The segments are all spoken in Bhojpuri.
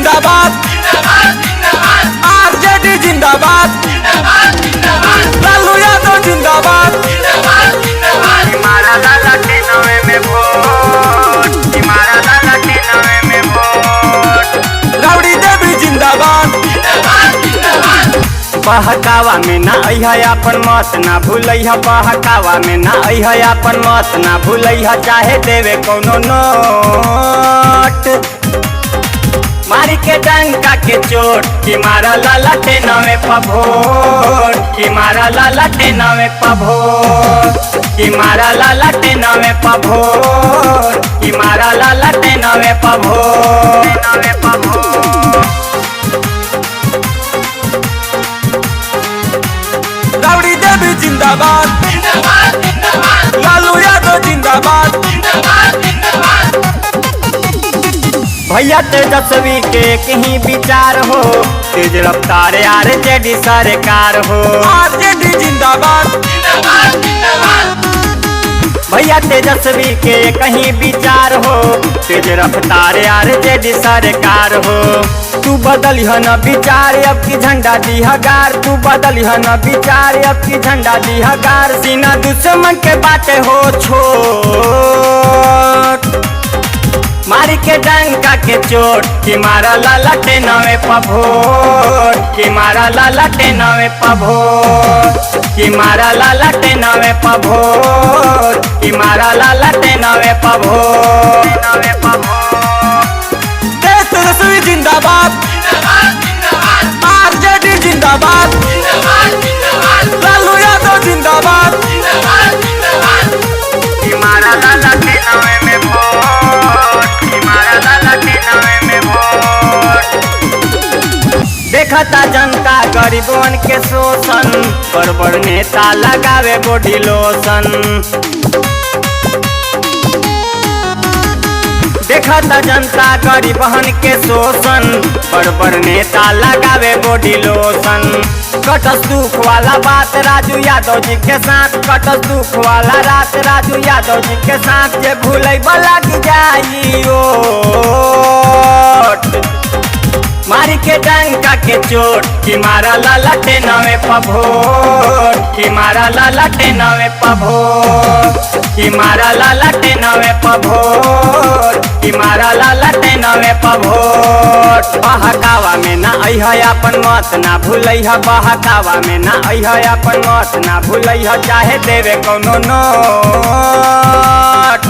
जिंदाबाद आरजेडी जिंदाबाद लालू यादव जिंदाबाद हमारा लाला के नामे में वोट, हमारा लाला के नामे में वोट। राबड़ी देवी जिंदाबाद बहकावा में ना अइहा अपन मत ना भूलैहा, बहकावा में ना अइहा अपन मत ना भूलैहा, चाहे देवे कोनो नोट मारी के डंका के चोट कि मारा लाला के नामे पभोट, कि मारा लाला के नामे पभोट, कि मारा लाला के नामे पभोट, कि मारा लाला के नामे पभोट, नामे पभोट। राबड़ी देवी जिंदाबाद लालू यादव जिंदाबाद भैया तेजस्वी के कहीं विचार हो, तेज रफ्तार आरजेडी सरकार हो। आरजेडी जिंदाबाद भैया तेजस्वी के कहीं विचार हो, तेज रफ्तार आरजेडी सरकार हो। तू बदलिह न विचार अब की झंडा दिहगार, तू बदलिह न विचार अब की झंडा दिहगार, सीना दुश्मन के बातें हो छोट मारी के डंका के चोट कि मारा लाला के नामे पभोट, कि मारा लाला के नामे पभोट, कि मारा लाला के नामे पभोट, कि मारा लाला के नामे पभोट, नामे पभोट। तेजस्वी जिंदाबाद आरजेडी जिंदाबाद लालू यादव जिंदाबाद कि मारा लाला के नामे में वोट, कि मारा लाला के नामे में वोट। देखता जनता गरीबन के शोषण, बड़ बड़ नेता लगावे बॉडी लोशन। देखता जनता गरीबन के शोषण, बड़ बड़ नेता लगावे बॉडी लोशन। कटस दुख वाला बात राजू यादव जी के साथ, कटस दुख वाला रात राजू यादव जी के साथ, जे भूलै लग जाई ओट मारी के डंका के चोट कि मारा लाला के नामे पभोट, कि मारा लाला के नामे पभोट, कि मारा लाला के नामे पभोट, कि मारा लाला के नामे पभोट। बहकावा में ना अइहा अपन मत ना भूलैहा, बहकावा में ना अइहा अपन मत ना भूलैहा, चाहे देवे कोनो नोट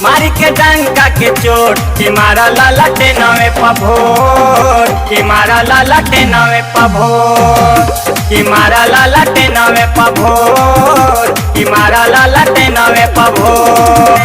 मारी के डंका के चोट कि मारा लाला के नामे पभोट, कि मारा लाला के नामे पभोट, कि मारा लाला के नामे पभोट, कि मारा लाला के नामे पभोट।